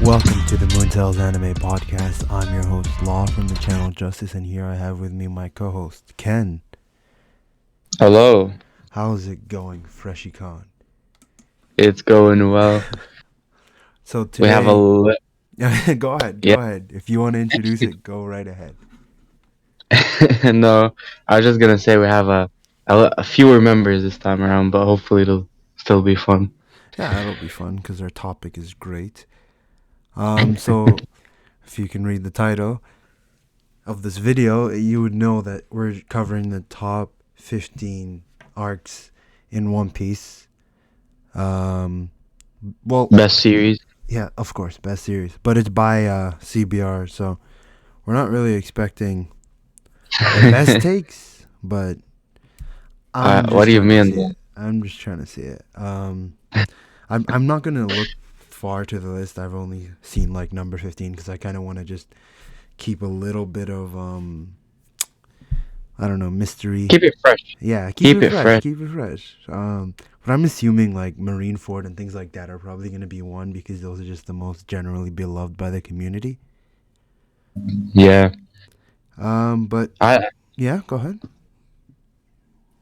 Welcome to the Moontails Anime Podcast. I'm your host, Law, from the channel Justice, and here I have with me my co-host, Ken. Hello. How's it going, Freshie Khan? It's going well. So We have today... Go ahead. yeah. If you want to introduce it, go right ahead. No, I was just gonna say we have a fewer members this time around, but hopefully it'll still be fun. Yeah, it'll be fun because our topic is great. So if you can read the title of this video, you would know that we're covering the top 15 arcs in One Piece. Well, Best series. yeah, of course, best series, but it's by CBR, so we're not really expecting the best takes, but I'm What just do you trying to mean? see it. I'm just trying to see it. I'm not gonna look far to the list. I've only seen like number 15 because I kind of want to just keep a little bit of I don't know, mystery. Keep it fresh. Yeah, Keep it fresh. Keep it fresh. But I'm assuming like Marineford and things like that are probably gonna be one because those are just the most generally beloved by the community. Yeah. But I yeah, go ahead.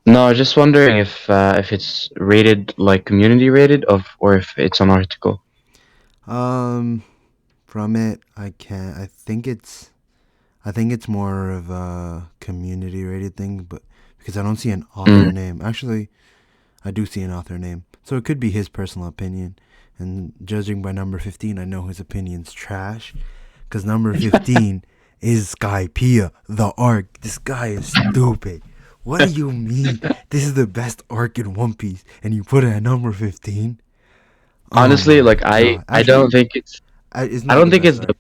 No, I was just wondering if it's rated like community rated or if it's an article. From it, I can't. I think it's more of a community rated thing, but because I don't see an author Mm. name. Actually, I do see an author name, so it could be his personal opinion. And judging by number 15, I know his opinion's trash, because number 15 is Skypiea, the arc. This guy is stupid. What do you mean? This is the best arc in One Piece, and you put it at number 15? Oh Honestly, my like I god! I don't Actually, think it's it's I not don't the think best it's the arc.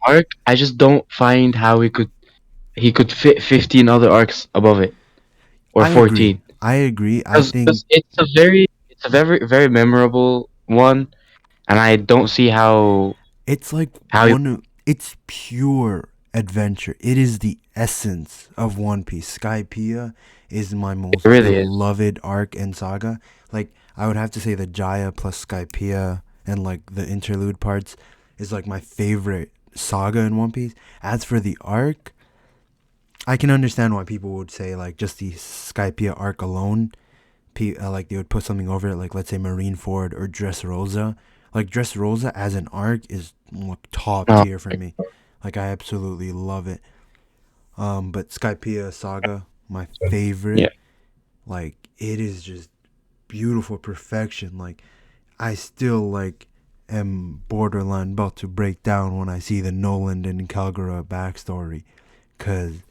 arc. I just don't find how he could fit 15 other arcs above it, or I agree. 14, I agree. I because think it's a very memorable one, and I don't see it's like how it's pure adventure. It is the essence of One Piece. Skypiea is my it most really is. beloved arc and saga. Like, I would have to say the Jaya plus Skypiea and like the interlude parts is like my favorite saga in One Piece. As for the arc, I can understand why people would say like just the Skypiea arc alone, like they would put something over it, like let's say Marineford or Dressrosa. Like Dressrosa as an arc is like top Oh, tier for me. Like I absolutely love it. But Skypiea Saga, my yeah. favorite. Like it is just beautiful perfection. Like I still like am borderline about to break down when I see the Noland and Kalgara backstory, cause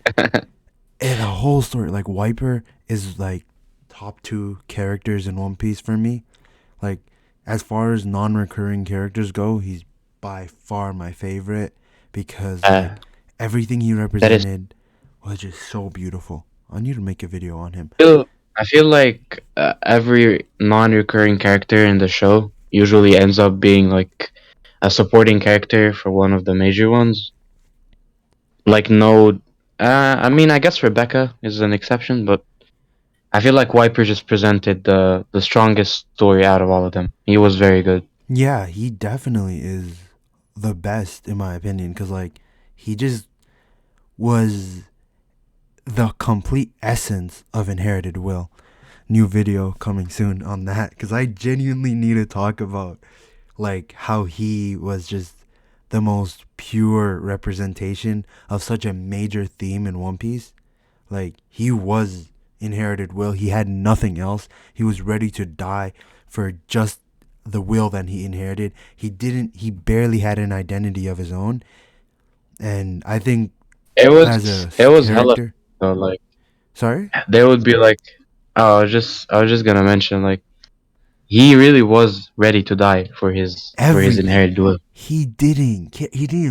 the whole story, like Wiper is like top two characters in One Piece for me. Like as far as non-recurring characters go, he's by far my favorite because like uh, everything he that is. represented was just so beautiful. I need to make a video on him. I feel like every non-recurring character in the show usually ends up being like a supporting character for one of the major ones. Like no, I mean, I guess Rebecca is an exception, but I feel like Wiper just presented the strongest story out of all of them. He was very good. Yeah, he definitely is the best in my opinion because like he just was the complete essence of inherited will. New video coming soon on that because I genuinely need to talk about like how he was just the most pure representation of such a major theme in One Piece. Like he was inherited will. He had nothing else. He was ready to die for just the will that he inherited. He barely had an identity of his own. And I think It as was a it was hella. character, So like sorry? they would be like, oh, I was just gonna mention like he really was ready to die for his Everything. inherited will. He didn't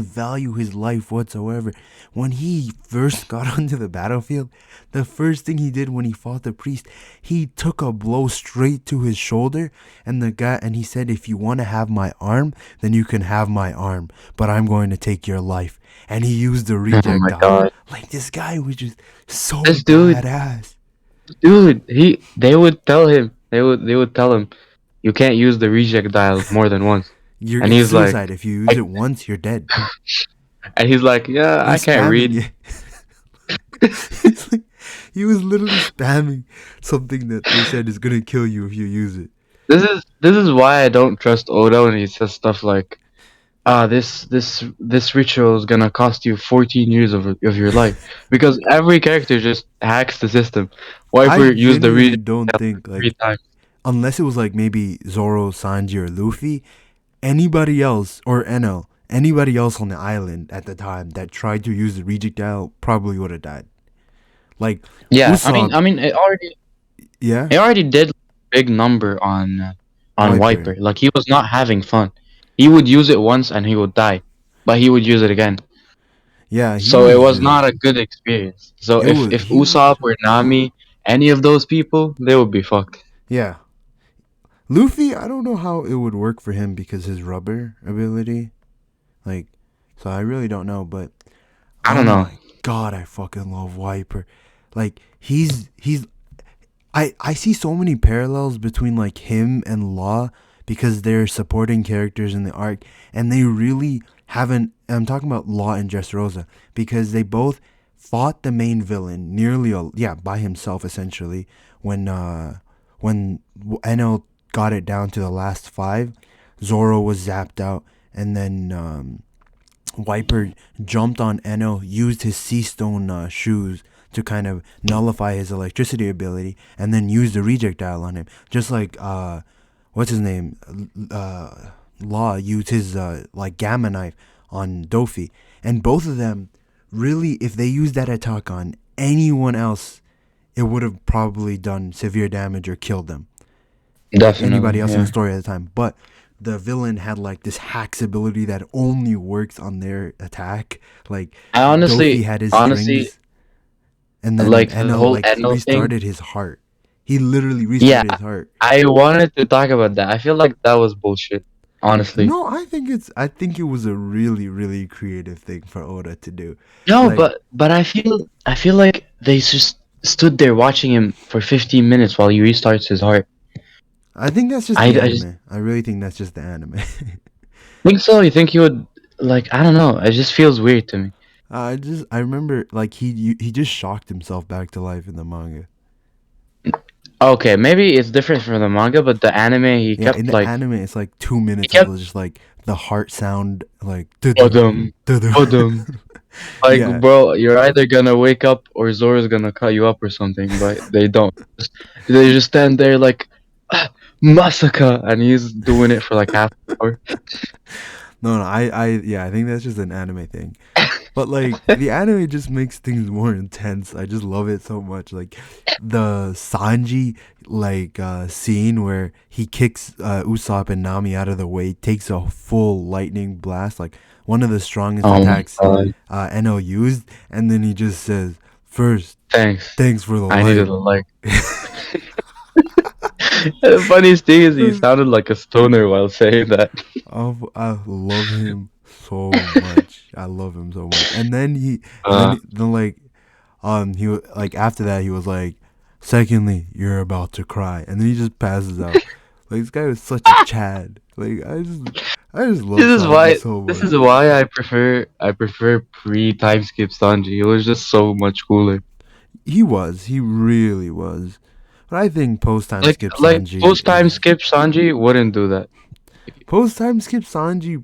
value his life whatsoever. When he first got onto the battlefield, the first thing he did when he fought the priest, he took a blow straight to his shoulder, and he said, if you want to have my arm, then you can have my arm, but I'm going to take your life. And he used the Oh reject my dial. god, Like, this guy was just so this badass. dude, they would tell him, they would tell him, you can't use the reject dial more than once. You're and it's he's like, suicide. If you use I, it once, you're dead. and he's like, yeah, I He's can't spamming read. it. He's like, he was literally spamming something that they said is gonna kill you if you use it. This is why I don't trust Oda when he says stuff like, this ritual is gonna cost you 14 years of your life, because every character just hacks the system. I Wiper used the genuinely read don't think three like times. unless it was like maybe Zoro, Sanji, or Luffy, anybody else or Eno, anybody else on the island at the time that tried to use the rejectile probably would have died. Like Yeah, Usopp, I mean, yeah, it already did big number on Wiper, Wiper. Like he was not having fun. He would use it once and he would die, but he would use it again. yeah, he So it was was just not a good experience. So it was if he was Usopp or Nami, any of those people, they would be fucked. yeah. Luffy, I don't know how it would work for him because his rubber ability, like, so I really don't know. But I oh don't know. my god, I fucking love Wiper. Like he's I see so many parallels between like him and Law because they're supporting characters in the arc and they really haven't I'm talking about Law and Dressrosa because they both fought the main villain nearly by himself essentially when Eno got it down to the last 5. Zoro was zapped out and then Wiper jumped on Eno, used his sea stone shoes to kind of nullify his electricity ability, and then used the reject dial on him. Just like what's his name, Law used his like gamma knife on Dofi, and both of them really, if they used that attack on anyone else, it would have probably done severe damage or killed them like anybody Definitely, else in the yeah. story at the time. But the villain had like this hacks ability that only works on their attack. Like I Dofi honestly, had his honestly, strings, and then like the Eno whole like Eno thing. restarted his heart. He literally Yeah, restarted his heart. I wanted to talk about that. I feel like that was bullshit. Honestly, No, I think it was a really really creative thing for Oda to do. no, Like but I feel like they just stood there watching him for 15 minutes while he restarts his heart. I think that's just the I just anime. I really think that's just the anime. think so. You think he would like? I don't know. It just feels weird to me. I remember like he just shocked himself back to life in the manga. Okay, maybe it's different from the manga, but the anime he Yeah, in kept the like anime, it's like he 2 minutes of kept just like the heart sound, like duh-duh, Adam, duh-duh. Adam. Like, Yeah, bro, you're either gonna wake up or Zora's gonna cut you up or something, but they don't. They just stand there like, "Ah, Masaka, and he's doing it for like half an hour. no, yeah, I think that's just an anime thing. But like the anime just makes things more intense. I just love it so much. Like the Sanji like scene where he kicks Usopp and Nami out of the way, takes a full lightning blast, like one of the strongest Oh my attacks god. Eno used, and then he just says, "First, Thanks. thanks for the I needed light." a like. The funniest thing is he sounded like a stoner while saying that. I love him so much. I love him so much. And then Uh, then like like after that he was like, secondly, you're about to cry, and then he just passes out. Like this guy was such a Chad. Like I just love this is Sanji why so this much. is why I prefer pre time skip Sanji. It was just so much cooler. He really was. But I think post time Like skip like Sanji post time is skip Sanji wouldn't do that. post time skip Sanji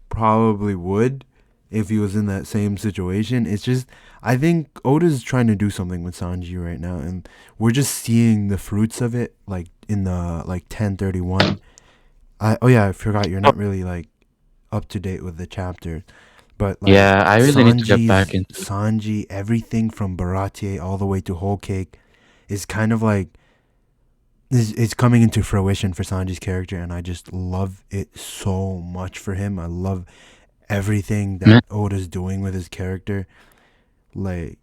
probably would if he was in that same situation. It's just I think Oda's trying to do something with Sanji right now, and we're just seeing the fruits of it, like in the like 1031. I forgot you're not really like up to date with the chapter, but like Yeah, I really need to get back into it. Sanji, everything from Baratie all the way to Whole Cake is kind of like is coming into fruition for Sanji's character, and I just love it so much for him. I love everything Man, that Oda's doing with his character. Like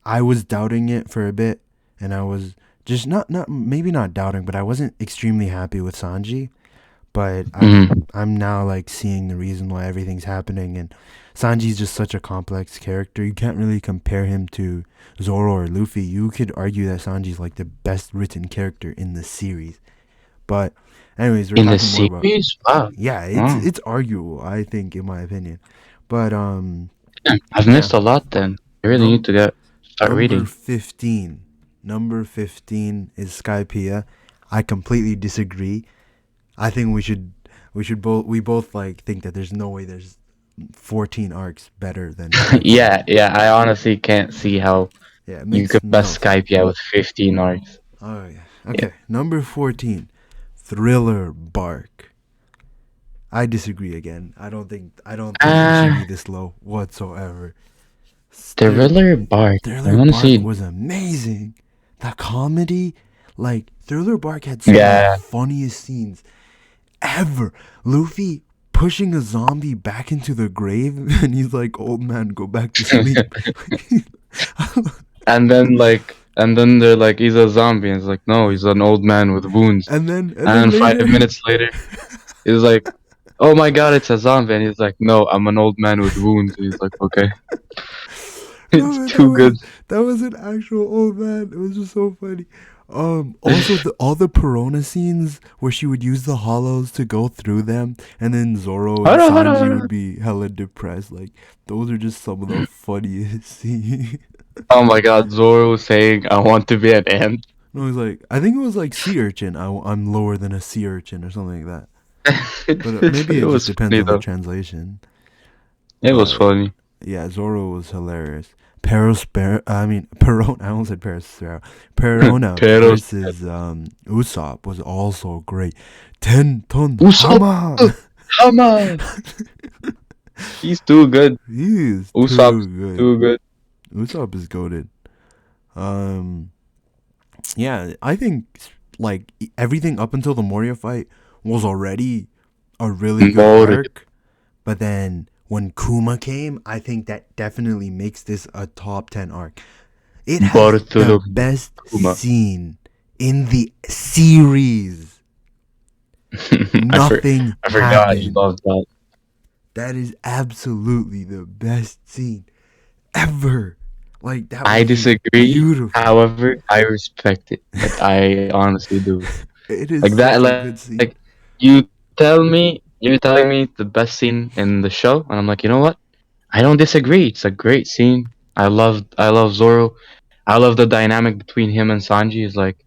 I was doubting it for a bit, and I was just not maybe not doubting, but I wasn't extremely happy with Sanji. But mhm. I'm now like seeing the reason why everything's happening, and Sanji's just such a complex character. You can't really compare him to Zoro or Luffy. You could argue that Sanji's like the best written character in the series, But anyways, we're In the talking more about, series? Wow. yeah, Wow. it's arguable, I think, in my opinion. But Damn, I've yeah, missed a lot then. I really need num to get start number reading. 15. Number 15 is Skypiea. I completely disagree. I think we both like think that there's no way there's 14 arcs better than Skypiea. Yeah, yeah. I honestly can't see how Yeah, it you makes could no best sense. Skype yeah with 15 arcs. Oh yeah. Yeah. Okay, number 14, Thriller Bark. I disagree again. I don't think it should be Ah, this low whatsoever. the Riddler Bark. I Thriller want to Bark see. was amazing. The comedy, like Thriller Bark had some of the Yeah, funniest scenes ever. Luffy pushing a zombie back into the grave, and he's like, "Old man, go back to sleep." and then they're like, he's a zombie, and it's like, no, he's an old man with wounds. and then And 5 minutes later, later, he's like, oh my god, it's a zombie, and he's like, no, I'm an old man with wounds. And he's like, okay, it's no, too good. that was an actual old man. It was just so funny. Also, all the Perona scenes where she would use the hollows to go through them, and then Zoro and Hold on, hold on, Sanji hold would on. be hella depressed. Like those are just some of the funniest scenes. Oh my god, Zoro saying, I want to be an ant. No, it was like I think it was like sea urchin. I'm lower than a sea urchin or something like that. But maybe It it just was depends funny on the though. translation. It was But funny. yeah, Zoro was hilarious. Perona. I almost said Perospero. Perona Pero versus Usopp was also great. Ten ton Usopp, Hama. come on, he's too good. He is too Usopp's good. too good. Usopp is goaded. Um, yeah, I think like everything up until the Moria fight was already a really good More arc. But then when Kuma came, I think that definitely makes this a top 10 arc. It has the Bartolo best Kuma. scene in the series. I for, Nothing I forgot you happened. loved that. That is absolutely the best scene ever. Like, that I was just disagree. beautiful. However, I respect it. Like I honestly do. It is Like that. such a good Like scene. you're telling me the best scene in the show, and I'm like, you know what? I don't disagree. It's a great scene. I love Zoro. I love the dynamic between him and Sanji. Is like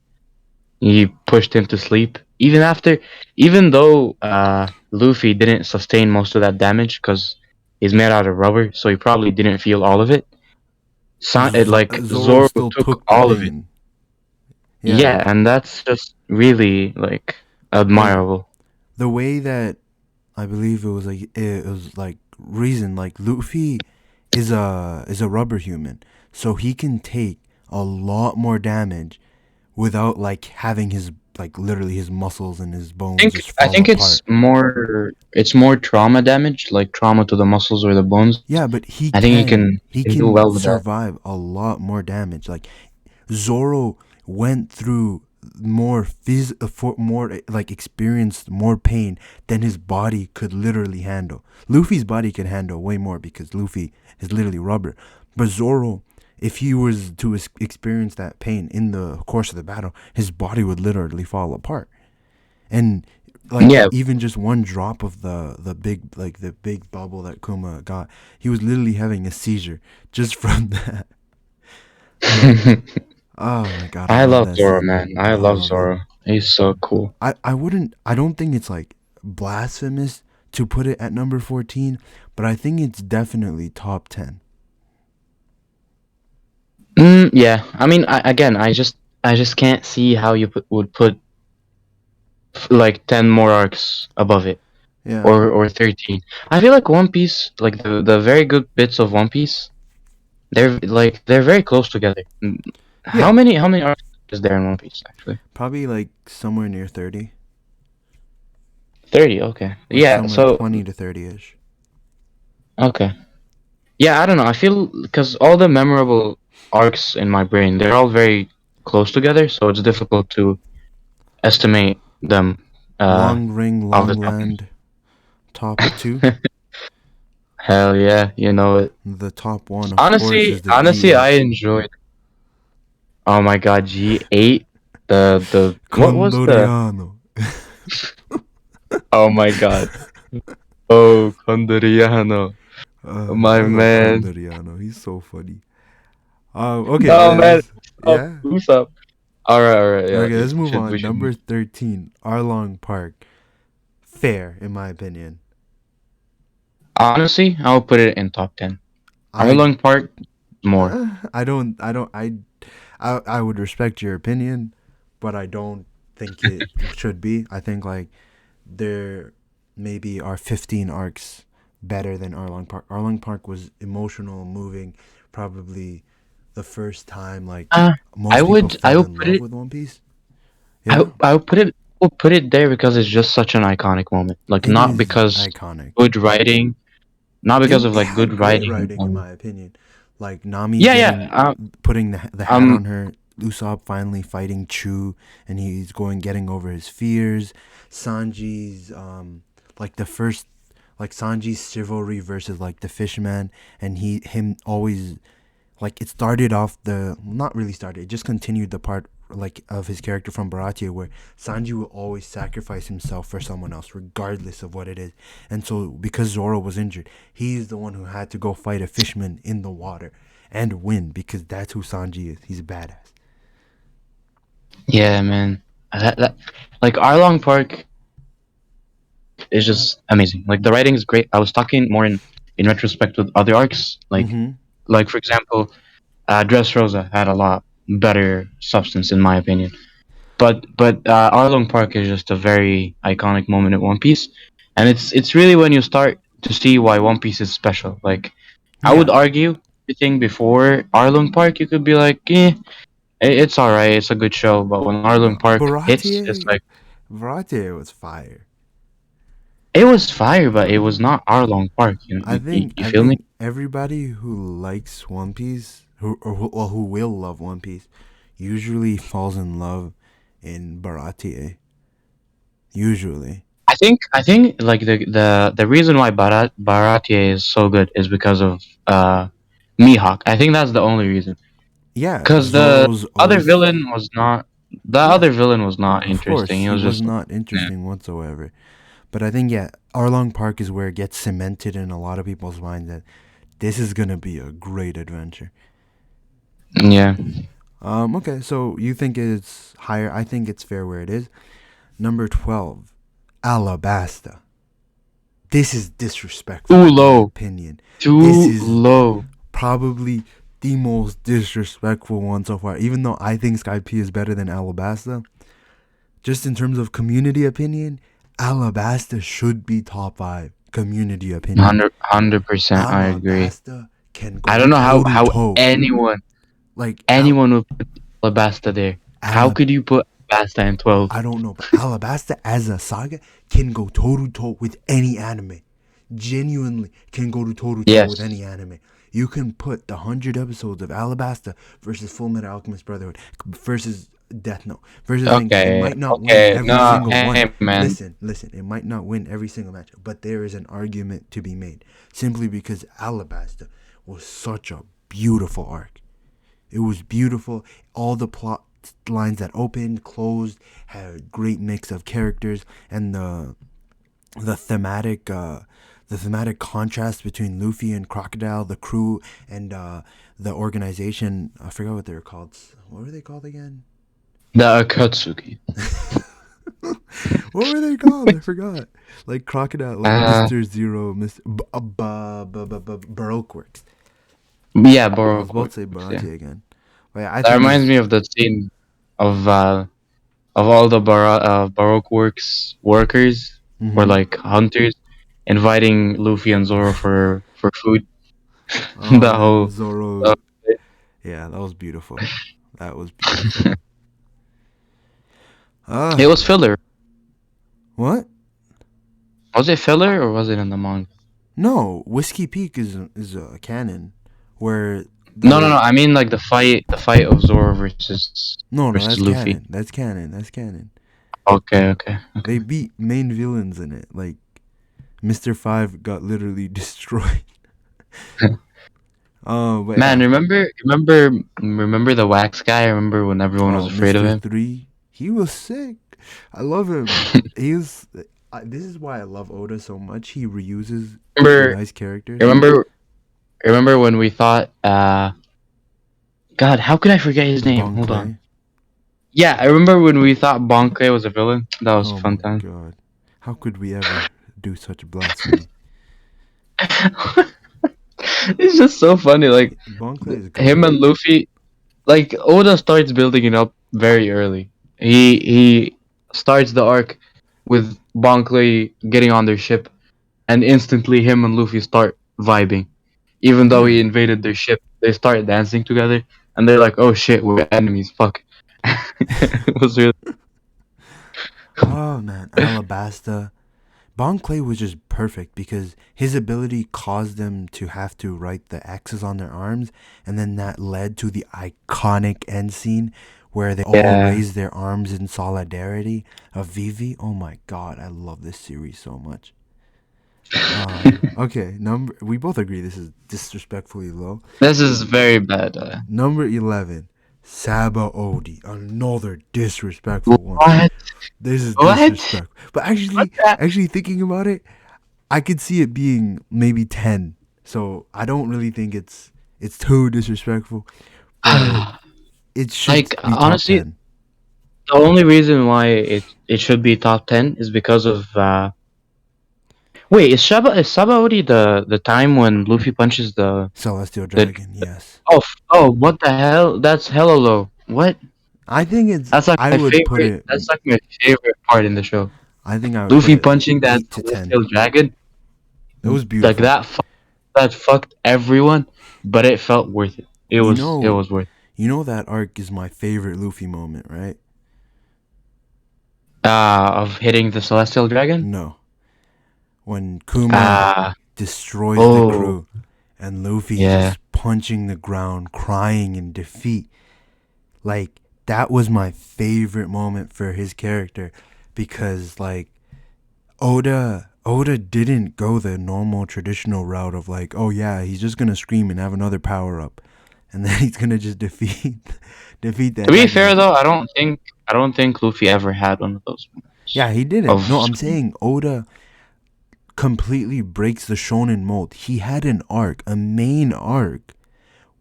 he pushed him to sleep. Even though Luffy didn't sustain most of that damage because he's made out of rubber, so he probably didn't feel all of it. Like Zoro Zoro still took took the all of it. pain. Yeah. Yeah, and that's just really like Like, admirable. the way that I believe it was like reason like Luffy is a rubber human, so he can take a lot more damage without like having his like literally his muscles and his bones just I fall think apart. it's more trauma damage, like trauma to the muscles or the bones. Yeah, but he I think can he he can do can well with that. survive a lot more damage. Like Zoro went through more like experienced more pain than his body could literally handle. Luffy's body could handle way more because Luffy is literally rubber. But Zoro, if he was to experience that pain in the course of the battle, his body would literally fall apart. And like Yeah. even just one drop of the big bubble that Kuma got, he was literally having a seizure just from that. Like, oh my god, I I love love that Zoro, scene. man. I I love love it. Zoro. He's so cool. I don't think it's like blasphemous to put it at number 14, but I think it's definitely top 10. Yeah. I mean, I just can't see how you would put like 10 more arcs above it, Yeah. or 13. I feel like One Piece, like the very good bits of One Piece, they're very close together. Yeah. How many arcs is there in One Piece actually? Probably like somewhere near 30, 30. Okay. like Yeah. somewhere So 20 to 30ish. okay. Yeah, I don't know. I feel because all the memorable arcs in my brain, they're all very close together, so it's difficult to estimate them uh Long Ring, off the Long top. Land, top 2. Hell yeah, you know it. The top one, of course, is the Honestly, I G8. enjoyed. Oh my god, G8. The what was the Condoriano. Oh my god. Oh, Condoriano. I My love man. Condoriano. He's so funny. Okay, No, man. Stop. yeah. Stop. Alright, yeah. Okay, You let's move we on. should Number 13, Arlong Park. Fair, in my opinion. honestly, I'll put it in top 10. I Arlong Park, more. I would respect your opinion, but I don't think it should be. I think like there maybe are 15 arcs better than Arlong Park. Arlong Park was emotional, moving, probably the first time like Uh, most people I fell would in put love it, with One Piece. Yeah, I would put it, will put it there because it's just such an iconic moment. Like, it not is because iconic. good writing, not because of It like had good great writing. writing in my opinion. Like Nami Yeah, yeah. getting putting the hat Um, on her, Usopp finally fighting Chu, and he's getting over his fears. Sanji's like the first like Sanji's chivalry versus like the fishman, and him always like it started off the not really started, it just continued the part like of his character from Baratie where Sanji will always sacrifice himself for someone else regardless of what it is. And so because Zoro was injured, he's the one who had to go fight a fishman in the water and win because that's who Sanji is. He's a badass. yeah, man. That like Arlong Park is just amazing. Like the writing is great. I was talking more in retrospect with other arcs. Mm-hmm. Like for example, Dressrosa had a lot better substance in my opinion. But Arlong Park is just a very iconic moment in One Piece, and it's really when you start to see why One Piece is special. Like I would Yeah. argue everything before Arlong Park, you could be like, it's alright, it's a good show. But when Arlong Park hits, it's Baratie like Baratie was fire. it was fire, but it was not Arlong Park. You I feel me? think everybody who likes One Piece, who will love One Piece, usually falls in love in Baratie. Usually, I think like the reason why Baratie is so good is because of Mihawk. I think that's the only reason. yeah. Because Zoro's always, the yeah. other villain was not Of interesting. course, He he was was just not yeah. interesting whatsoever. But I think yeah, Arlong Park is where it gets cemented in a lot of people's minds that this is gonna be a great adventure. Yeah. Okay, so you think it's higher? I think it's fair where it is. Number 12, Alabasta. This is disrespectful Too in my low. opinion. This Too is low. probably the most disrespectful one so far. Even though I think Sky P is better than Alabasta, just in terms of community opinion, Alabasta should be top 5 community opinion. 100% I agree. Alabasta can I go don't know toe to how toe. Like anyone would put Alabasta there. How Alab could you put Alabasta in 12? I don't know, but Alabasta as a saga can go toe to toe with any anime. Genuinely can go toe to toe with Yes. any anime. You can put the 100 episodes of Alabasta versus Full Metal Alchemist Brotherhood versus Death Note versus thing. It Okay. might not win Okay. every No, single one. hey man. Listen. It might not win every single match, but there is an argument to be made simply because Alabasta was such a beautiful arc. It was beautiful. All the plot lines that opened, closed, had a great mix of characters, and the thematic contrast between Luffy and Crocodile, the crew, and the organization. I forgot what they were called. What were they called again? The Akatsuki. What were they called? I forgot. Like Crocodile, like Uh, Mr. Zero, Mr. Baroque Works. yeah, I was Baroque about to say works. Yeah. Baratie again. But yeah, I That think reminds it's me of the scene of uh of all the Baroque works workers or mm-hmm. like hunters inviting Luffy and Zoro for food. Oh, The and then whole uh, Zoro. Yeah, that was beautiful. That was beautiful. it Ah, was filler. what? Was it filler or was it in the manga? No, Whiskey Peak is a canon, where No. the I mean like the fight of Zoro no, versus that's Luffy. canon. That's canon. That's canon. Okay. They beat main villains in it. Like Mr. Five got literally destroyed. Oh, but Man, yeah. remember the wax guy? Remember when everyone was Oh, afraid of Mr. him? Three, he was sick. I love him. He's. This is why I love Oda so much. He reuses Remember, nice characters. remember, remember when we thought, God, how could I forget his name? Bon Hold on. Clay. Yeah, I remember when we thought Bonkai was a villain. That was a Oh fun my time. god. How could we ever do such blasphemy? It's just so funny. Like Bon Clay is him goaded. and Luffy. Like Oda starts building it up very early. He starts the arc with Bonkley getting on their ship, and instantly him and Luffy start vibing. Even though he Yeah. invaded their ship, they start dancing together, and they're like, "Oh shit, we're enemies." Fuck. It was really Oh man, Alabasta. Bon Clay was just perfect because his ability caused them to have to write the X's on their arms, and then that led to the iconic end scene where they all yeah. raised their arms in solidarity of Vivi. Oh my god, I love this series so much. Okay, number we both agree this is disrespectfully low. This is very bad. Number 11, Saba Odi, another disrespectful one. What? This is What? disrespectful. But What that? actually thinking about it, I could see it being maybe 10. So I don't really think it's too disrespectful, but it should Like be top honestly, 10. the only reason why it should be top 10 is because of wait, is Sabaody the time when Luffy punches Celestial the Dragon, yes. oh what the hell? That's hella low. What? I think it's That's like I my would put favorite. it That's like my favorite part in the show. I think I would put Luffy it like punching that 8 to 10. celestial dragon, It was like beautiful. that fucked everyone, but it felt worth it. You It know, was worth. you know that arc is my favorite Luffy moment, right? Of hitting the celestial dragon. No. When Kuma Uh destroys the oh crew and Luffy yeah. just punching the ground, crying in defeat. Like that was my favorite moment for his character because like Oda didn't go the normal traditional route of like, oh yeah, he's just gonna scream and have another power up, and then he's gonna just defeat the To be fair antagonist. though, I don't think Luffy ever had one of those moments Yeah, he didn't. of No, I'm saying Oda completely breaks the shonen mold. He had an arc, a main arc,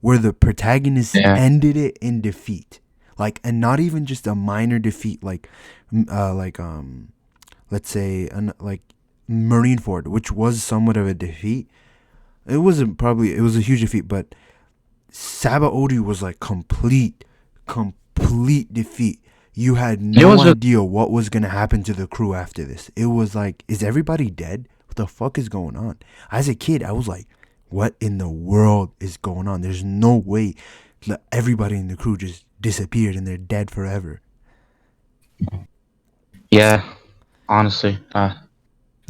where the protagonist yeah. ended it in defeat, like, and not even just a minor defeat, like let's say, like Marineford, which was somewhat of a defeat. It was a huge defeat, but Saba Odi was like complete defeat. You had It no was a idea what was gonna happen to the crew after this. It was like, is everybody dead? What the fuck is going on? As a kid, I was like, what in the world is going on? There's no way that everybody in the crew just disappeared and they're dead forever. yeah. Honestly,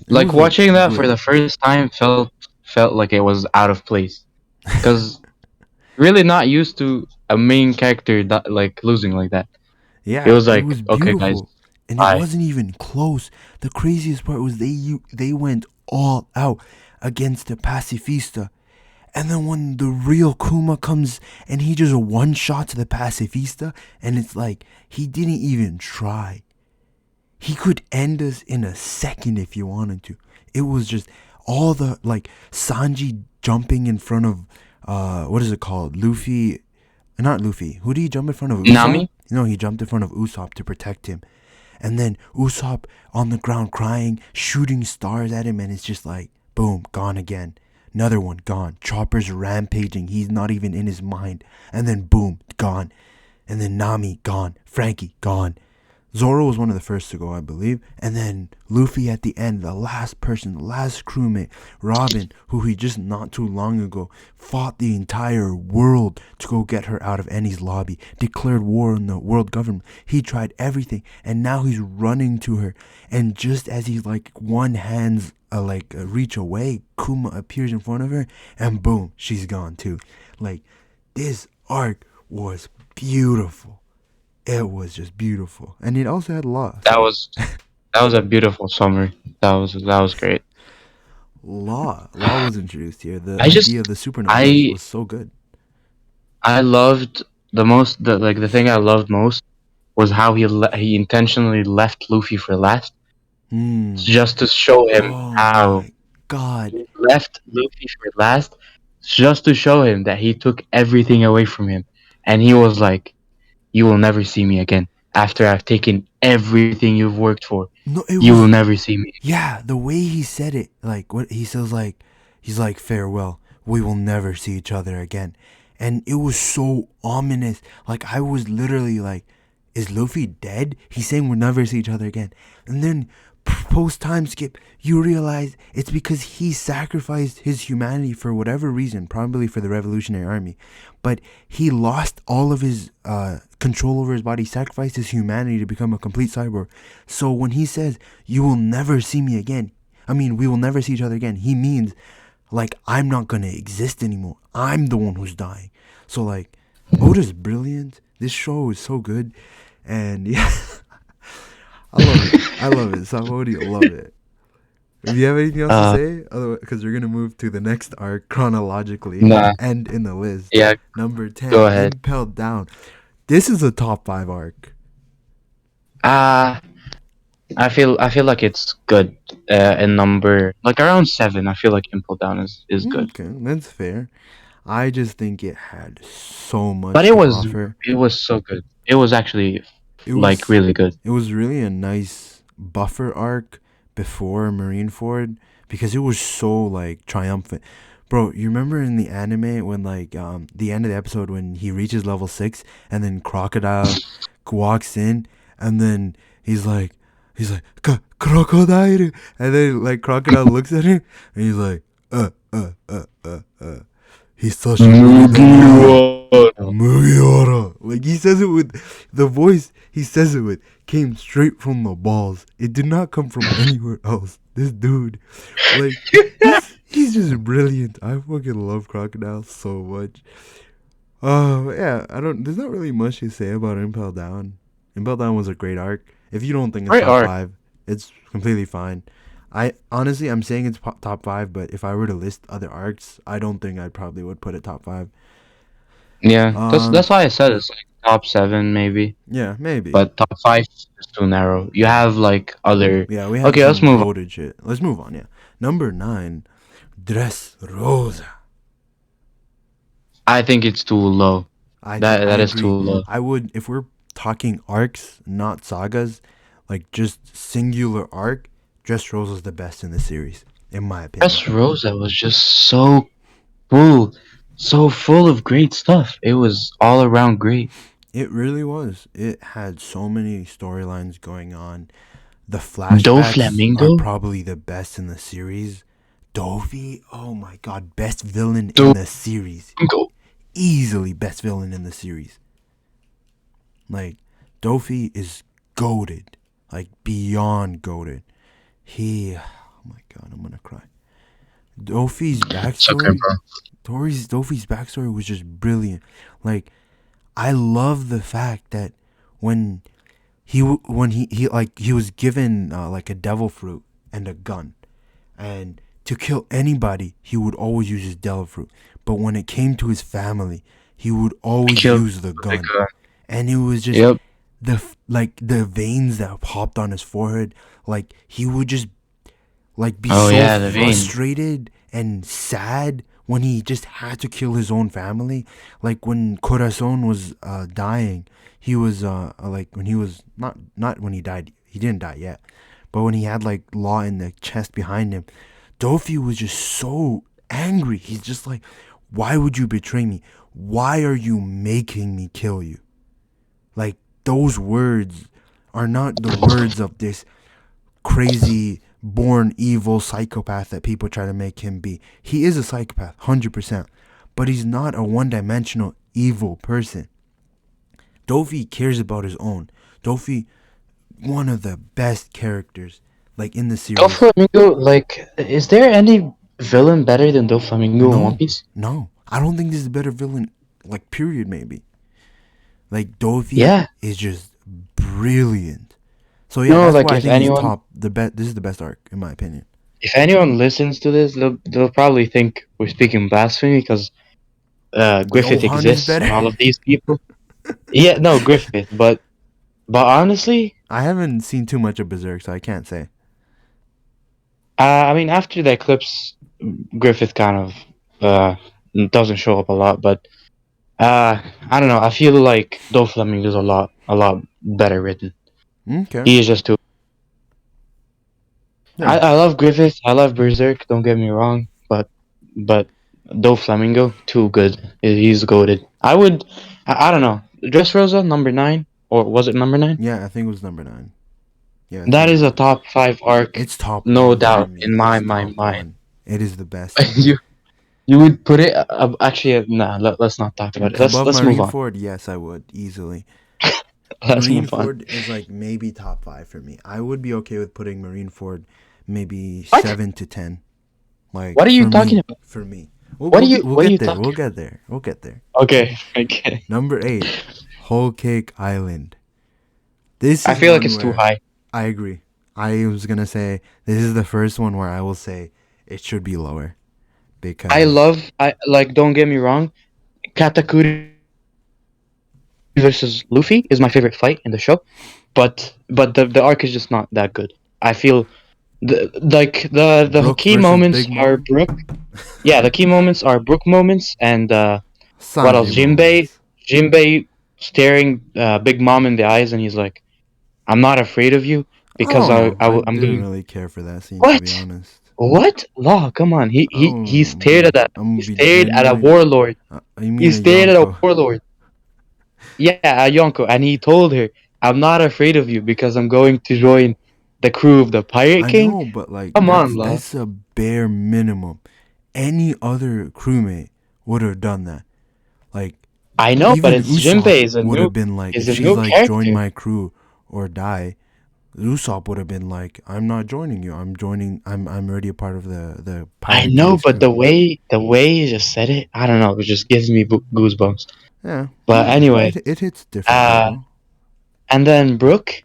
It like was like watching that for great. the first time felt like it was out of place because really not used to a main character that like losing like that. It Yeah, was it like, was okay, guys, beautiful, and it bye. wasn't even close. The craziest part was they went all out against the Pacifista, and then when the real Kuma comes and he just one shots the Pacifista, and it's like he didn't even try. He could end us in a second if he wanted to. It was just all the like Sanji jumping in front of what is it called? Luffy, not Luffy. Who did he jump in front of? Usopp? Nami, No, he jumped in front of Usopp to protect him. And then Usopp on the ground crying, shooting stars at him, and it's just like, boom, gone again. Another one gone. Chopper's rampaging. He's not even in his mind. And then boom, gone. And then Nami gone. Frankie gone. Zoro was one of the first to go, I believe. And then Luffy at the end, the last person, the last crewmate, Robin, who he just not too long ago fought the entire world to go get her out of Ennie's lobby, declared war on the world government. He tried everything, and now he's running to her. And just as he's like one hand's a reach away, Kuma appears in front of her, and boom, she's gone too. Like, this arc was beautiful. It was just beautiful, and it also had loss. that was that was a beautiful summary. That was great. Law was introduced here. The I just idea of the supernovas I was so good. I loved the most the thing I loved most was how he intentionally left Luffy for last, Hmm. just to show him Oh how my God. he left Luffy for last, just to show him that he took everything away from him, and he was like, "You will never see me again. After I've taken everything you've worked for, No, it you will was. never see me." Yeah, the way he said it, like what he says, like he's like, farewell, we will never see each other again, and it was so ominous. Like I was literally like, is Luffy dead? He's saying we'll never see each other again, and then post time skip, you realize it's because he sacrificed his humanity for whatever reason, probably for the Revolutionary Army, but he lost all of his control over his body, sacrificed his humanity to become a complete cyborg. So when he says, you will never see me again, I mean, we will never see each other again, he means, like, I'm not gonna exist anymore. I'm the one who's dying. So, like, Oda's brilliant. This show is so good. And, yeah, I love it. I love it. Saudi, I love it. If you have anything else to Uh, say, because we're gonna move to the next arc chronologically nah, and in the list. yeah, Number go 10, ahead. Impelled Down. This is a top 5 arc. Uh I feel like it's good. In number like around 7, I feel like Impel Down is good. Okay, that's fair. I just think it had so But much to offer. it was so good. It was actually It like was really good. it was really a nice buffer arc before Marineford because it was so like triumphant. Bro, you remember in the anime when like the end of the episode when he reaches level 6 and then Crocodile walks in and then he's like crocodile, and then like Crocodile looks at him and he's like Hisashi Daniwa Mugiwara. Mugiwara. Like he says it with the voice he says it with came straight from the balls. It did not come from anywhere else. This dude, like he's just brilliant. I fucking love Crocodile so much. Yeah, I don't. There's not really much to say about Impel Down. Impel Down was a great arc. If you don't think it's Great top arc. 5, it's completely fine. I honestly, I'm saying it's top 5, but if I were to list other arcs, I don't think I probably would put it top 5. Yeah, Um, that's why I said it's like top 7 maybe, yeah, maybe. but top 5 is too narrow. You have like other. Yeah, we have Okay, let's some move on. goated shit. Let's move on. Yeah, number 9, Dress Rosa. I think it's too low. I That is too agree. low. I would, if we're talking arcs, not sagas, like just singular arc. Dress Rosa is the best in the series, in my opinion. Rosa was just so full of great stuff. It was all around great. It really was. It had so many storylines going on. The Do flashbacks are Flamingo, probably the best in the series. Dovey, oh my god, best villain Do in the series. Flamingo. Easily best villain in the series. Like, Dofi is goated. Like, beyond goated. Oh my god, I'm gonna cry. Dofi's It's okay, backstory, bro. Dofi's backstory was just brilliant. Like, I love the fact that when he was given like a devil fruit and a gun, and to kill anybody he would always use his devil fruit. But when it came to his family, he would I always killed use the the gun, gun. and it was just Yep. the veins that popped on his forehead. Like he would just like be Oh so yeah, the vein. frustrated and sad when he just had to kill his own family. Like when Corazon was dying, he was like when he was not when he died. He didn't die yet, but when he had like Law in the chest behind him, Dofi was just so angry. He's just like, why would you betray me? Why are you making me kill you? Like those words are not the words of this crazy born evil psychopath that people try to make him be. He is a psychopath 100%, but he's not a one-dimensional evil person. Dofi cares about his own. Dofi, one of the best characters like in the series. Doflamingo, like, is there any villain better than Doflamingo in One No, Piece? no, I don't think this is a better villain. Like period, maybe. Like Dofi Yeah. is just brilliant. So yeah, No, that's like why I think he's top. The best. This is the best arc in my opinion. if anyone listens to this, they'll probably think we're speaking blasphemy because Griffith Johan is exists and better. all of these people. Yeah, no, Griffith, but But honestly, I haven't seen too much of Berserk, so I can't say. I mean, after the eclipse, Griffith kind of doesn't show up a lot. But I don't know. I feel like Doflamingo is a lot better written. Okay. He is just too. Yeah. I love Griffith. I love Berserk. Don't get me wrong, but Doflamingo too good. He's goated. I don't know. Dressrosa number 9, or was it number 9? Yeah, I think it was number 9. Yeah, I That think it is a was. top 5 arc, It's top no 1 for doubt me. in my It's my top mind. 1. It is the best. You would put it actually nah. Let's not talk about it. Let's Above let's move on. Marineford, yes, I would easily. Let's move on. Marineford is like maybe top 5 for me. I would be okay with putting Marineford maybe What? 7 to 10. Like What are you for talking me, about? for me. We'll What are get you there. We'll talking? get there. We'll get there. Okay, okay. Number 8, Whole Cake Island. This I is feel like one it's too where high. I agree. I was gonna say this is the first one where I will say it should be lower because I like. Don't get me wrong. Katakuri versus Luffy is my favorite fight in the show, but the arc is just not that good. I feel the Brook key versus moments Big are Mom, Brook. Yeah, the key moments are Brook moments and what else? Sanji Jinbei. moments. Jinbei staring Big Mom in the eyes, and he's like, "I'm not afraid of you I because don't know. I I'm didn't going." really care for that scene to be What? honest. What? Law? Come on. He I he he don't stared be. at that. I'm He gonna be stared at a genuine. warlord. You He mean a stared at a Yonko? warlord. Yeah, a Yonko, and he told her, "I'm not afraid of you because I'm going to join the crew of the Pirate I King." know, but like Come on, Law. that's a bare minimum. Any other crewmate would have done that. Like I know, but even it's Usopp Jinbei would have been like, is if a she's new like, join character. my crew or die. Usopp would have been like, I'm not joining you. I'm joining. I'm already a part of the I Pirate know, King's but crew. the way he just said it, I don't know. It just gives me goosebumps. Yeah, But anyway, it hits different uh, people. and then Brook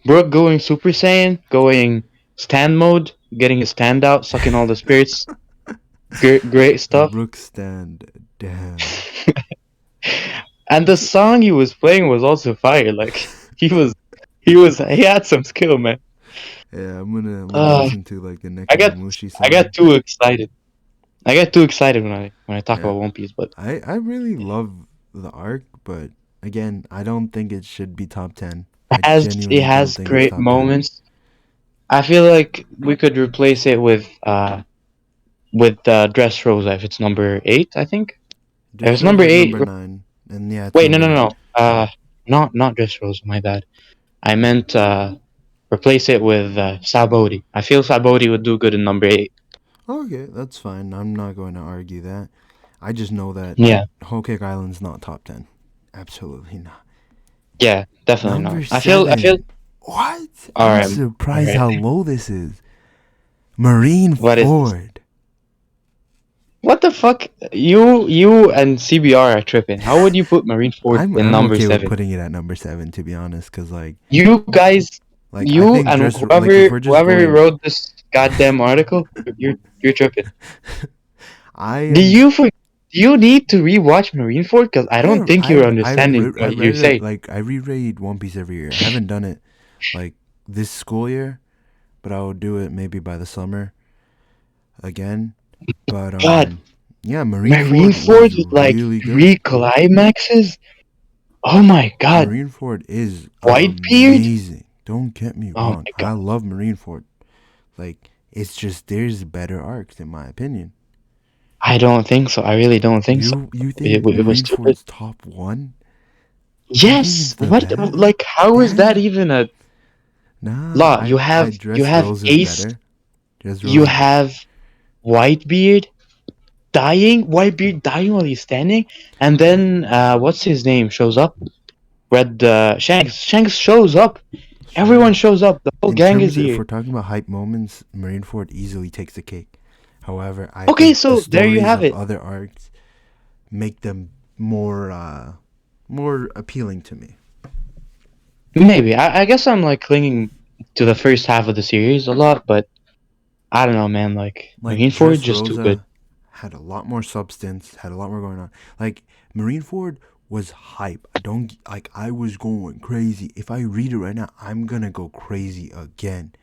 going Super Saiyan, going stand mode, getting his stand out, sucking all the spirits. Great The stuff. Brook stand, damn. And the song he was playing was also fire. Like he had some skill, man. Yeah, I'm gonna Uh, listen to like the I got Nekomamushi I got song. too excited. I get too excited when I talk Yeah, about One Piece, but I really love the arc, but again, I don't think it should be top 10. I it genuinely don't has think it's great top 10. moments. I feel like we could replace it with Dressrosa if it's number 8. I think if it's number Dressrosa is 8. number 9, and yeah, it's Wait, no, number no, 8. no. Not Dressrosa. My bad. I meant replace it with Sabodi. I feel Sabodi would do good in number 8. Okay, that's fine. I'm not going to argue that. I just know that Yeah, Whole Cake Island's not top 10. Absolutely not. yeah, definitely not. Number I feel. 7. What? All I'm right, all surprised right. how low this is. Marine What is this? Ford. What the fuck? You and CBR are tripping. How would you put Marineford in I'm number okay with 7? putting it at number 7 to be honest, cuz You guys, I you think and just like if we're just whoever going wrote this goddamn article, you're tripping. I Do am you for, do you need to rewatch Marineford? Because I don't think you're understanding I what you're read it saying. like I reread One Piece every year. I haven't done it like this school year, but I will do it maybe by the summer again. But God, yeah, Marineford Marineford was with like really good. 3 climaxes. Oh my God, Marineford is Whitebeard. amazing. Don't get me Oh wrong. my I God. love Marineford. Like it's just there's better arcs in my opinion. I don't think so. I really don't think so. You think It was too good. Marineford's top 1? You think it's Yes. the What? best? Like, how is that Damn. even a Nah, law? I You dress have Rose is Ace. better. Dress Rose You is better. have Whitebeard dying. Whitebeard dying while he's standing, and then what's his name shows up. Red Shanks. Shanks shows up. Everyone Shanks. shows up. The whole In gang is terms of if here. we're talking about hype moments, Marineford easily takes the cake. However, I Okay, think the so there you stories have of it. other arcs make them more appealing to me. Maybe. I guess I'm like clinging to the first half of the series a lot, but I don't know, man. Like Like Marineford, Dress just too good. Rosa had a lot more substance, had a lot more going on. Like Marineford was hype. I don't like. I was going crazy. If I read it right now, I'm gonna go crazy again.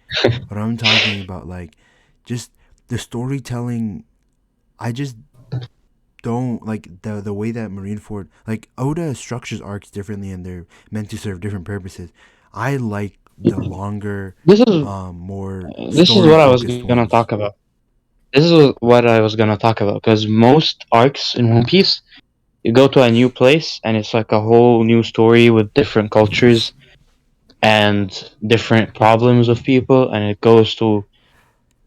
But I'm talking about like, just the storytelling. I just don't like the way that Marineford, like Oda structures arcs differently and they're meant to serve different purposes. I like the longer, This is more this is story what I was focused gonna ones. talk about. This is what I was gonna talk about because most arcs in One Piece, you go to a new place and it's like a whole new story with different cultures and different problems of people, and it goes to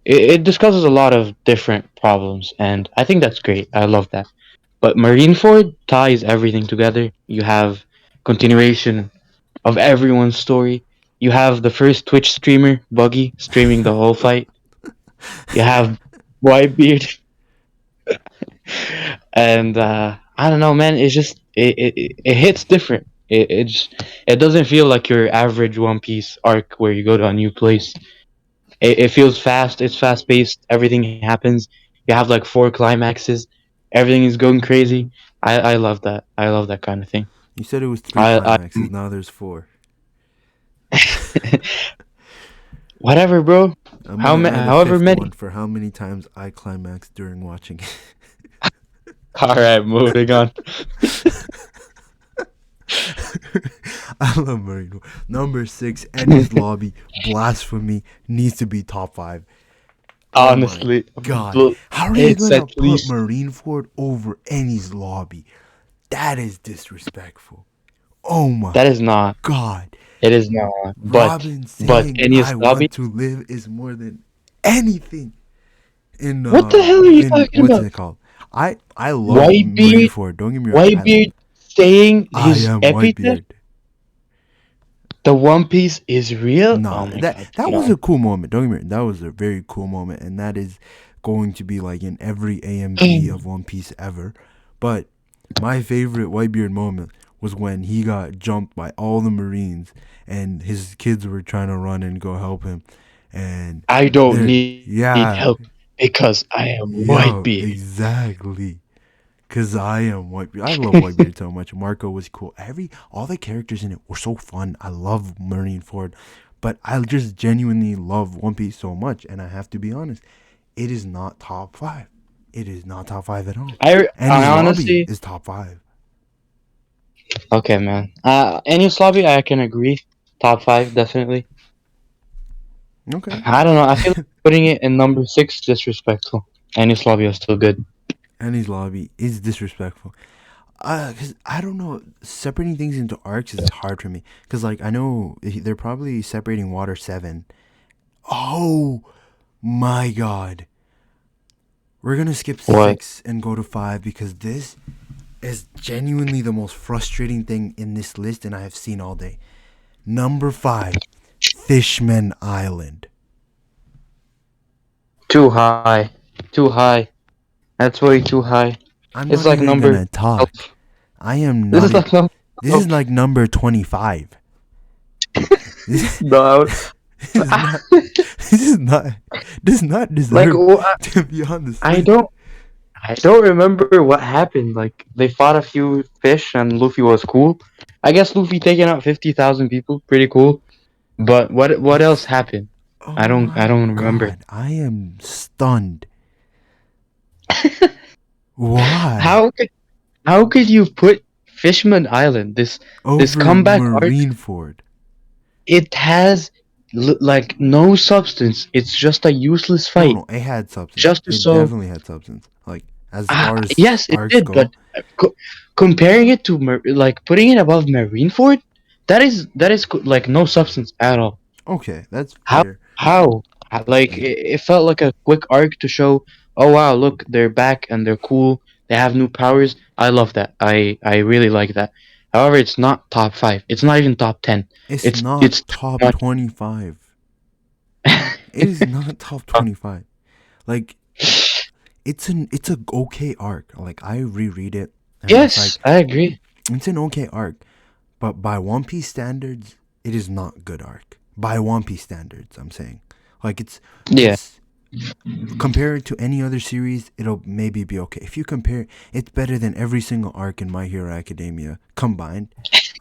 it discusses a lot of different problems, and I think that's great. I love that. But Marineford ties everything together. You have continuation of everyone's story. You have the first Twitch streamer, Buggy, streaming the whole fight. You have Whitebeard, and I don't know, man. It's just it hits different. It doesn't feel like your average One Piece arc where you go to a new place. It feels fast. It's fast paced. Everything happens. You have like four climaxes. Everything is going crazy. I love that. I love that kind of thing. You said it was three I climaxes. Now there's four. whatever, bro. I'm gonna add a However fifth one many. for how many times I climaxed during watching. All right, moving on. I love Marine. Number 6, Eddie's Lobby, Blasphemy, needs to be top 5. Oh my Honestly, god. How are you it's gonna at put least Marineford over Ennie's Lobby? That is disrespectful. Oh my that is not. god. It is not. Robin But saying Enies I Lobby. want to live is more than anything What the hell are you in talking what's about? it called? I love Whitebeard. Marineford. Don't get me wrong. Whitebeard saying I his am epitaph. Whitebeard. The One Piece is real. Nah, Oh my that god, that was no. a cool moment. Don't get me wrong, that was a very cool moment, and that is going to be like in every AMV of One Piece ever. But my favorite Whitebeard moment was when he got jumped by all the Marines, and his kids were trying to run and go help him, and I don't they're need help yeah, because I am yeah, Whitebeard. exactly. Cause I am Whitebeard. I love Whitebeard so much. Marco was cool. All the characters in it were so fun. I love Marineford, but I just genuinely love One Piece so much. And I have to be honest, it is not top 5. It is not top 5 at all. And I his lobby honestly is top 5. okay, man. Enies Lobby, I can agree. Top five, definitely. Okay. I don't know. I feel like putting it in number six disrespectful. Enies Lobby is still good. And his lobby is disrespectful. Cause I don't know, separating things into arcs is hard for me. Cause like I know they're probably separating Water 7. Oh my god. We're gonna skip What? 6 and go to 5 because this is genuinely the most frustrating thing in this list and I have seen all day. Number 5, Fishman Island. Too high. Too high. That's way too high. I'm It's not like even number gonna 12. talk. I am This not. is like number This 12. is like number 25. This, No. this is not. This is not. Does not Like deserve to be on this I list. don't I don't remember what happened. Like they fought a few fish and Luffy was cool. I guess Luffy taking out 50,000 people, pretty cool. But what else happened? Oh I my don't remember. god, I am stunned. Why? How could how could you put Fishman Island this Over comeback arc? Marineford. It has like no substance. It's just a useless No, fight. no, it had substance. Just to It so definitely had substance. Like as far as yes, it arcs did. But go. comparing it to like putting it above Marineford, that is like no substance at all. Okay, that's How fair. how like it felt like a quick arc to show. Oh wow, look, they're back and they're cool. They have new powers. I love that. I really like that. However, it's not top five. It's not even top 10. It's It's not too top much. 25. It is not top 25. Like it's a okay arc. Like I reread it and it's Yes, like I agree. it's an okay arc, but by One Piece standards, it is not good arc. By One Piece standards, I'm saying. Like Yeah, compare it to any other series, it'll maybe be okay. If you compare, it's better than every single arc in My Hero Academia combined.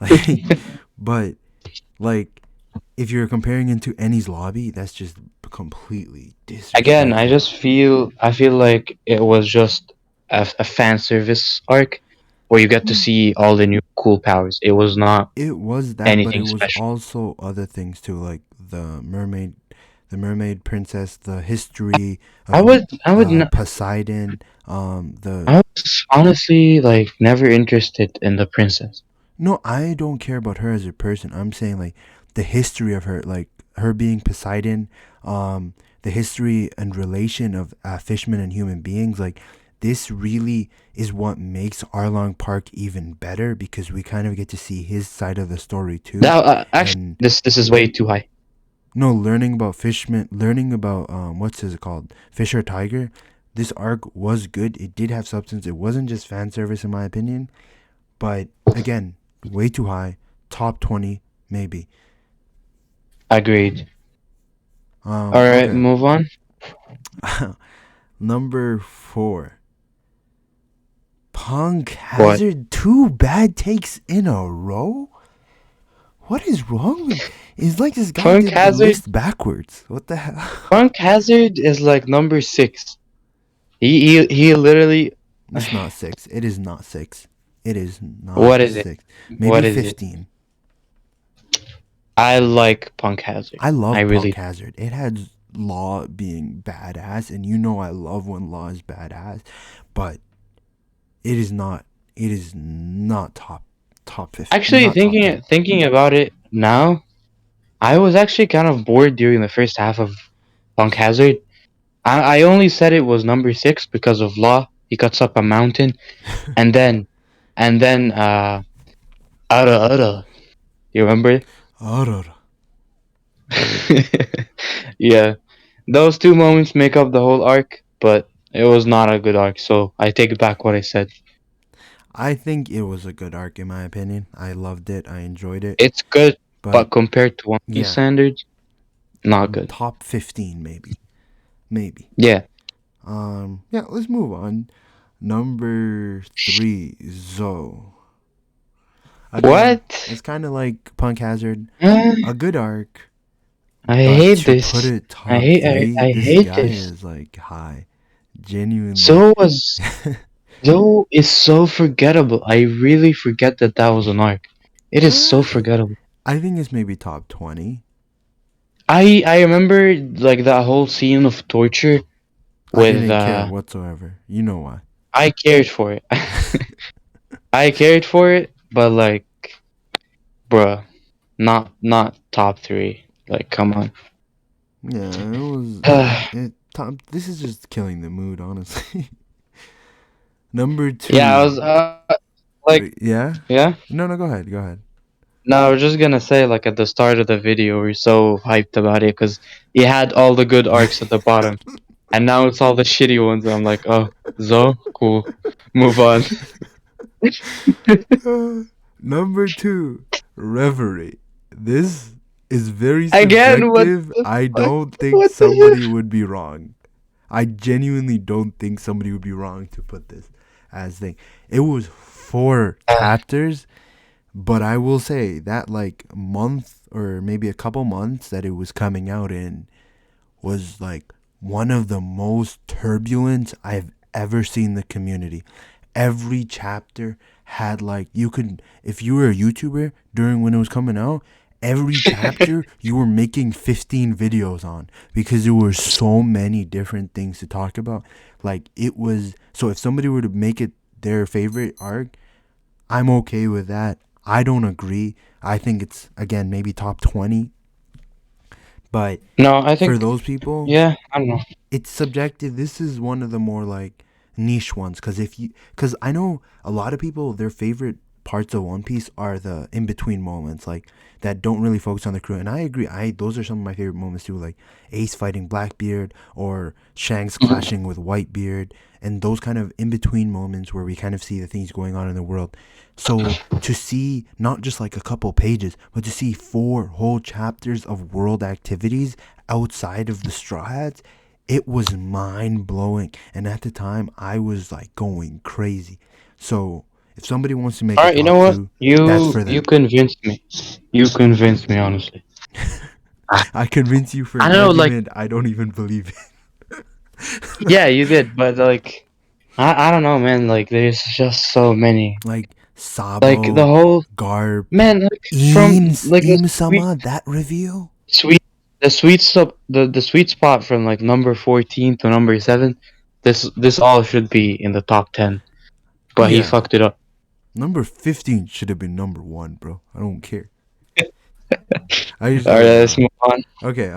Like, but like if you're comparing it to Enies Lobby, that's just completely Again, disrespectful. I feel like it was just a fan service arc where you get to see all the new cool powers. It was not It was that, but it anything was special. also other things too, like the mermaid princess, the history of I would not, Poseidon, the I was honestly like never interested in the princess. no, I don't care about her as a person. I'm saying like the history of her, like her being Poseidon, the history and relation of fishermen and human beings. Like this really is what makes Arlong Park even better because we kind of get to see his side of the story too. That actually, And this is way too high. no, learning about fishermen, learning about what's it called, Fisher Tiger. This arc was good. It did have substance. It wasn't just fan service, in my opinion. But again, way too high. Top 20, maybe. Agreed. All right, Okay. move on. Number 4. Punk What? Hazard 2 bad takes in a row? What is wrong with... It's like this guy Punk did the Hazard. list backwards. What the hell? Punk Hazard is like number 6. He literally. It's not 6. It is not 6. It is What not is it? 6. Maybe What is it? 15. I like Punk Hazard. I I love Punk really. Hazard. It had Law being badass, and you know I love when Law is badass, but it is not. It is not top 50, Actually, not top 10. thinking about it now, I was actually kind of bored during the first half of Punk Hazard. I only said it was number 6 because of Law. He cuts up a mountain, and then Ara Ara. You remember? Arr. Yeah, those two moments make up the whole arc, but it was not a good arc. So I take back what I said. I think it was a good arc in my opinion. I loved it. I enjoyed it. It's good, But but compared to One Piece yeah, standards, not good. top 15 maybe. Maybe. Yeah. Yeah, let's move on. Number 3, Zoe. Again, What? it's kind of like Punk Hazard. A good arc, I but hate to put this. it top 3, I this hate guy this. is like high. Genuinely. Zoe was Zoe is so forgettable. I really forget that that was an arc. It is so uh, forgettable. I think it's maybe top 20. I remember like that whole scene of torture I with didn't care whatsoever. You know why. I cared for it. I cared for it, but like, bruh, not top 3. Like, come on. Yeah, it was. It top. This is just killing the mood, honestly. Number Yeah, I was 2. like, Yeah. yeah. No, no. Go ahead. Go ahead. No, I was just gonna say, like at the start of the video, we're so hyped about it because it had all the good arcs at the bottom, and now it's all the shitty ones. And I'm like, oh, Zo, cool, move on. Number 2, Reverie. This is very Again, what subjective. the I fuck? don't think What somebody the would be wrong. I genuinely don't think somebody would be wrong to put this as thing. It was 4 hell? chapters, but I will say that like month or maybe a couple months that it was coming out in was like one of the most turbulent I've ever seen the community. Every chapter had like you could if you were a YouTuber during when it was coming out, every chapter you were making 15 videos on because there were so many different things to talk about. Like it was so if somebody were to make it their favorite arc, I'm okay with that. I don't agree. I think it's again maybe top 20, but No, I for think, those people, yeah, I don't know. it's subjective. This is one of the more like niche ones because I know a lot of people their favorite parts of One Piece are the in between moments like that don't really focus on the crew, and I agree. I those are some of my favorite moments too, like Ace fighting Blackbeard or Shanks Mhm. clashing with Whitebeard, and those kind of in between moments where we kind of see the things going on in the world. So to see not just like a couple pages, but to see 4 whole chapters of world activities outside of the Straw Hats, it was mind blowing. And at the time, I was like going crazy. So if somebody wants to make All a right, you know top what? two, that's You for you them. convinced me. You convinced me, honestly. I, I convince you for I an don't know, like, argument I don't even believe yeah, you did, but like, I don't know, man. Like, there's just so many. like Like the Sabo, whole Garp, man, like from Eames, like Eames Sama, that reveal. sweet, the sweet spot from like number 14 to number 7. This all should be in the top 10, but he Yeah, fucked it up. number 15 should have been number one, bro. I don't care. I just All right, don't let's know. move on. Okay,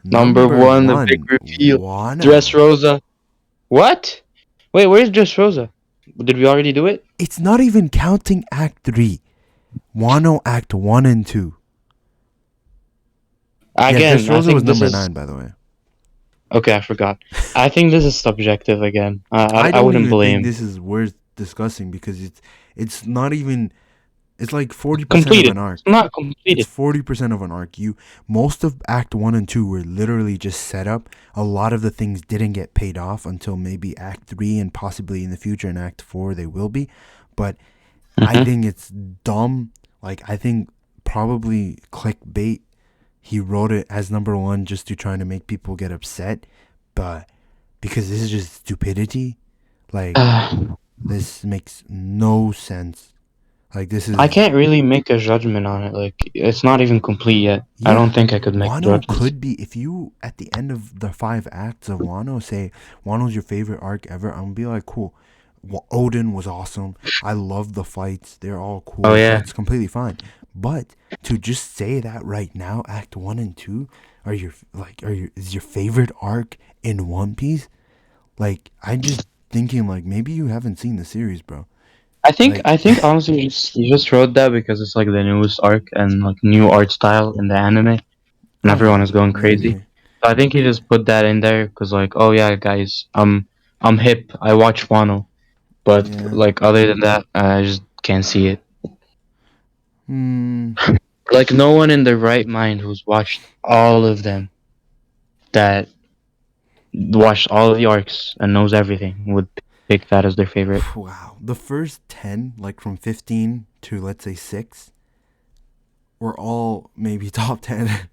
Number number one, the big one, reveal. Dress Wano. Rosa. What? Wait, where's Dress Rosa? Did we already do it? It's not even counting Act 3. Wano Act 1 and 2. Yeah, Again, I Dressrosa was think this number is 9, by the way. okay. I forgot. I think this is subjective again. I I don't wouldn't even think blame this is worth discussing because it's not even, it's like 40% of completed. an It's arc. not It's completed. 40% of an arc. Most of Act 1 and 2 were literally just set up. A lot of the things didn't get paid off until maybe Act 3 and possibly in the future in Act 4 they will be. But I Hmm. think it's dumb. Like I think probably clickbait. He wrote it as number 1 just to try to make people get upset, but because this is just stupidity. Like this makes no sense. Like this I is, can't really make a judgment on it. Like it's not even complete yet. I don't yeah, think I could make a Wano judgment. could be, if you at the end of the 5 acts of Wano say Wano's your favorite arc ever, I'm gonna be like, cool. Odin was awesome. I love the fights. They're all Oh cool. yeah. That's completely fine. But to just say that right now, Act 1 and 2 is your favorite arc in One Piece? Like I'm just thinking like maybe you haven't seen the series, bro. Like I think honestly you just wrote that because it's like the newest arc and like new art style in the anime and everyone okay, is going crazy. maybe. So I think he just put that in there because like, oh yeah, guys, I'm hip. I watch Wano, but Yeah. like other than that, I just can't see it. Hmm. Like no one in their right mind who's watched all of them, that watched all of the arcs and knows everything, would pick that as their favorite. Wow. The first 10, like from 15 to let's say 6, were all maybe top 10.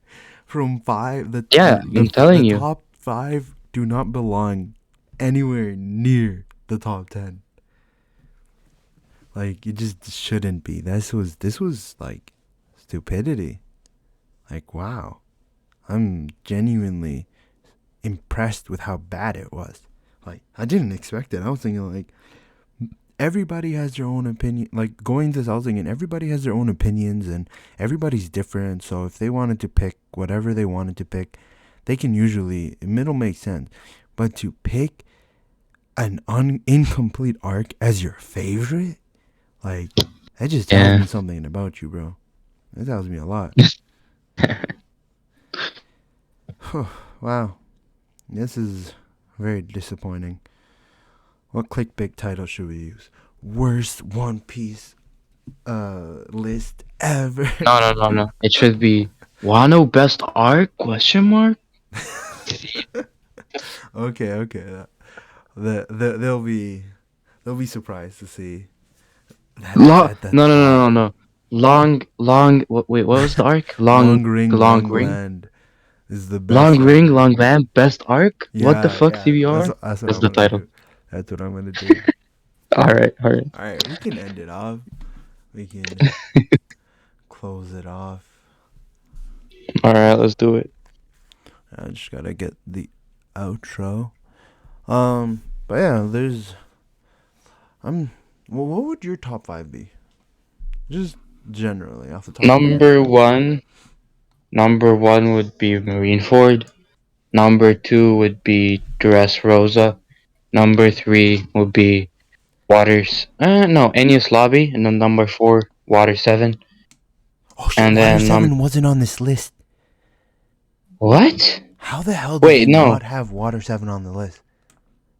From 5, Yeah, I'm the telling you. top 5 do not belong anywhere near the top 10. Like it just shouldn't be. This was like stupidity. Like wow. I'm genuinely impressed with how bad it was. Like I didn't expect it. I was thinking like everybody has their own opinion. Like going to South and everybody has their own opinions and everybody's different. So if they wanted to pick whatever they wanted to pick, they can usually, it'll make sense. But to pick an incomplete arc as your favorite, like that just tells Yeah. me something about you, bro. That tells me a lot. Wow, this is very disappointing. What clickbait title should we use? Worst One Piece list ever. No. It should be Wano best arc? Question mark. Okay. They'll be surprised to see Long. at the No, no, top. no, no, no. Long. Wait, what was the arc? Long Ring, Long Long ring. Land is the Long best ring, arc. long van. Best arc. What the fuck, Yeah. TBR? That's what That's I'm the gonna title. do. That's what I'm gonna do. All right, all right, All right, we can end it off. We can close it off. all right. Let's do it. I just gotta get the outro. But yeah, there's. I'm. Well, what would your top 5 be? Just generally, off the top of your head. Number one. Number one would be Marineford. Number two would be Dressrosa. Number three would be Waters. No, Enius Lobby. And then number four, Water 7. Oh shit, And Water then 7 wasn't on this list. what? How the hell did Wait, they no. not have Water 7 on the list?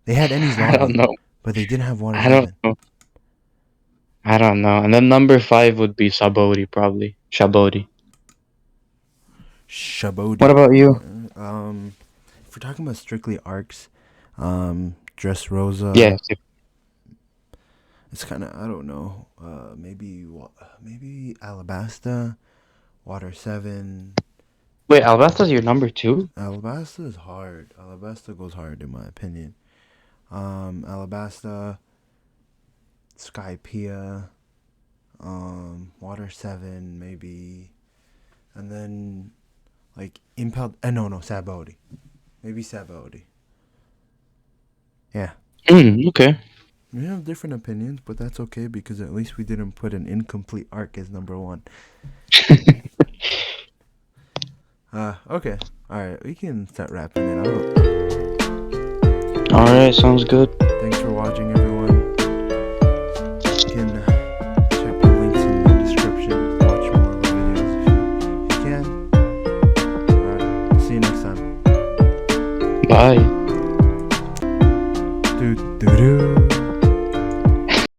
They had Ennie's I don't Lobby, know. but they didn't have Water I don't 7. know. I don't know. And then number five would be Sabodi, probably. Shabodi. What Shabodi. about you? Um, talking about strictly arcs, Dressrosa, Yeah. it's kind of, I don't know. Maybe Alabasta, Water 7. Wait, Albasta's your number two? Alabasta is hard. Alabasta goes hard in my opinion. Alabasta, Skypiea, Water 7 maybe, and then like Impel. No, Sabaody. Maybe Sabaody. Yeah. Okay. We have different opinions, but that's okay because at least we didn't put an incomplete arc as number one. Okay. Alright, we can start wrapping it up. Alright, sounds good. Thanks for watching, everyone.